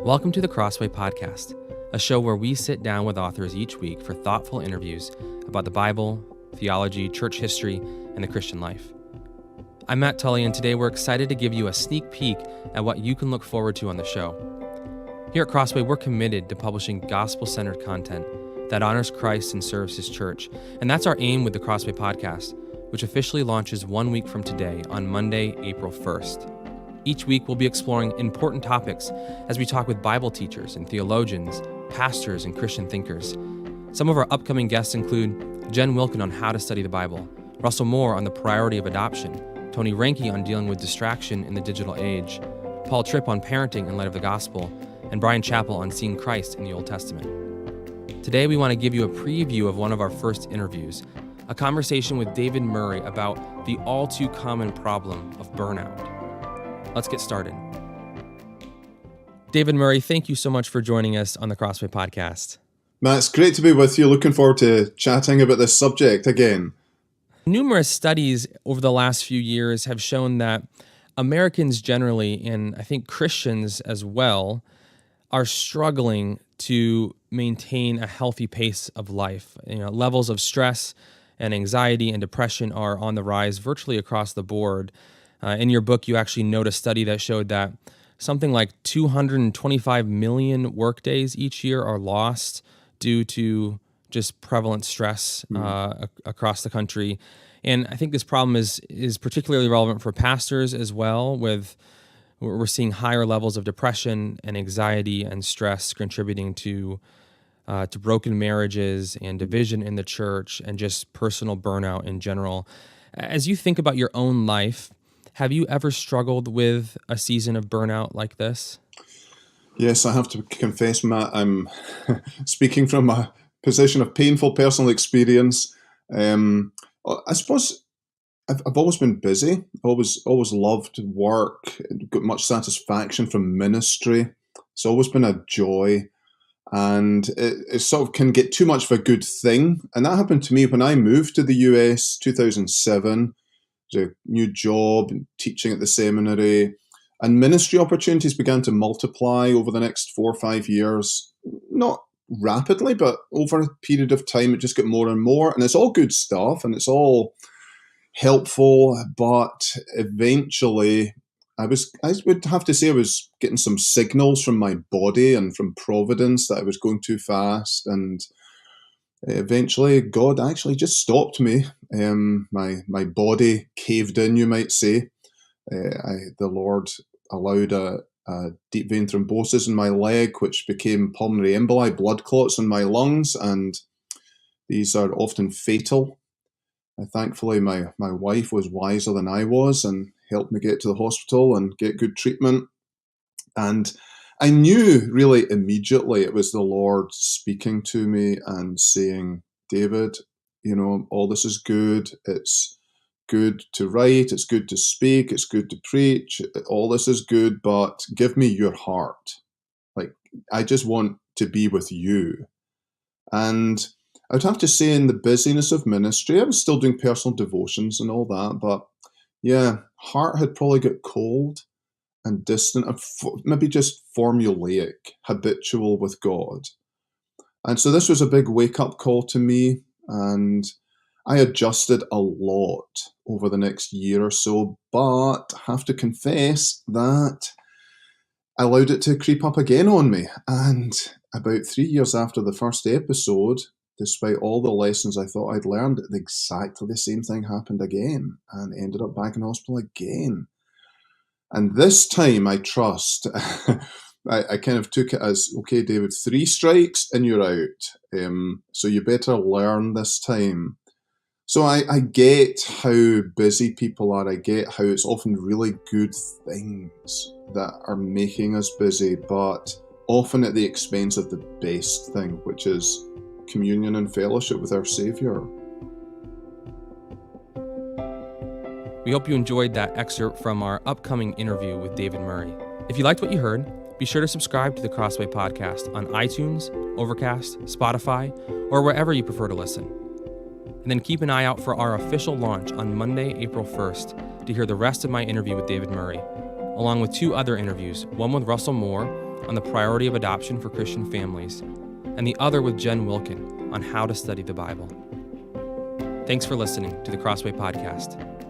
Welcome to the Crossway Podcast, a show where we sit down with authors each week for thoughtful interviews about the Bible, theology, church history, and the Christian life. I'm Matt Tully, and today we're excited to give you a sneak peek at what you can look forward to on the show. Here at Crossway, we're committed to publishing gospel-centered content that honors Christ and serves His church, and that's our aim with the Crossway Podcast, which officially launches 1 week from today on Monday, April 1st. Each week, we'll be exploring important topics as we talk with Bible teachers and theologians, pastors, and Christian thinkers. Some of our upcoming guests include Jen Wilkin on how to study the Bible, Russell Moore on the priority of adoption, Tony Reinke on dealing with distraction in the digital age, Paul Tripp on parenting in light of the gospel, and Brian Chappell on seeing Christ in the Old Testament. Today, we want to give you a preview of one of our first interviews, a conversation with David Murray about the all-too-common problem of burnout. Let's get started. David Murray, thank you so much for joining us on the Crossway Podcast. Matt, it's great to be with you. Looking forward to chatting about this subject again. Numerous studies over the last few years have shown that Americans generally, and I think Christians as well, are struggling to maintain a healthy pace of life. Levels of stress and anxiety and depression are on the rise virtually across the board. In your book, you actually note a study that showed that something like 225 million workdays each year are lost due to just prevalent stress across the country. And I think this problem is particularly relevant for pastors as well, we're seeing higher levels of depression and anxiety and stress contributing to broken marriages and division in the church and just personal burnout in general. As you think about your own life, have you ever struggled with a season of burnout like this? Yes, I have to confess, Matt, I'm speaking from a position of painful personal experience. I suppose I've always been busy. Always loved work, got much satisfaction from ministry. It's always been a joy. And it sort of can get too much of a good thing. And that happened to me when I moved to the US, 2007. A new job, teaching at the seminary, and ministry opportunities began to multiply over the next 4 or 5 years. Not rapidly, but over a period of time, it just got more and more. And it's all good stuff, and it's all helpful. But eventually, I would have to say I was getting some signals from my body and from Providence that I was going too fast. And eventually, God actually just stopped me. My body caved in, you might say. The Lord allowed a deep vein thrombosis in my leg, which became pulmonary emboli, blood clots in my lungs, and these are often fatal. Thankfully, my wife was wiser than I was and helped me get to the hospital and get good treatment. And I knew really immediately it was the Lord speaking to me and saying, David, all this is good. It's good to write. It's good to speak. It's good to preach. All this is good, but give me your heart. I just want to be with you. And I would have to say in the busyness of ministry, I was still doing personal devotions and all that, but yeah, heart had probably got cold and distant, and maybe just formulaic, habitual with God. And so this was a big wake-up call to me, and I adjusted a lot over the next year or so, but have to confess that I allowed it to creep up again on me. And about 3 years after the first episode, despite all the lessons I thought I'd learned, exactly the same thing happened again, and ended up back in hospital again. And this time, I trust, I kind of took it as, okay, David, 3 strikes and you're out. So you better learn this time. So I get how busy people are. I get how it's often really good things that are making us busy, but often at the expense of the best thing, which is communion and fellowship with our Savior. We hope you enjoyed that excerpt from our upcoming interview with David Murray. If you liked what you heard, be sure to subscribe to the Crossway Podcast on iTunes, Overcast, Spotify, or wherever you prefer to listen. And then keep an eye out for our official launch on Monday, April 1st, to hear the rest of my interview with David Murray, along with 2 other interviews, one with Russell Moore on the priority of adoption for Christian families, and the other with Jen Wilkin on how to study the Bible. Thanks for listening to the Crossway Podcast.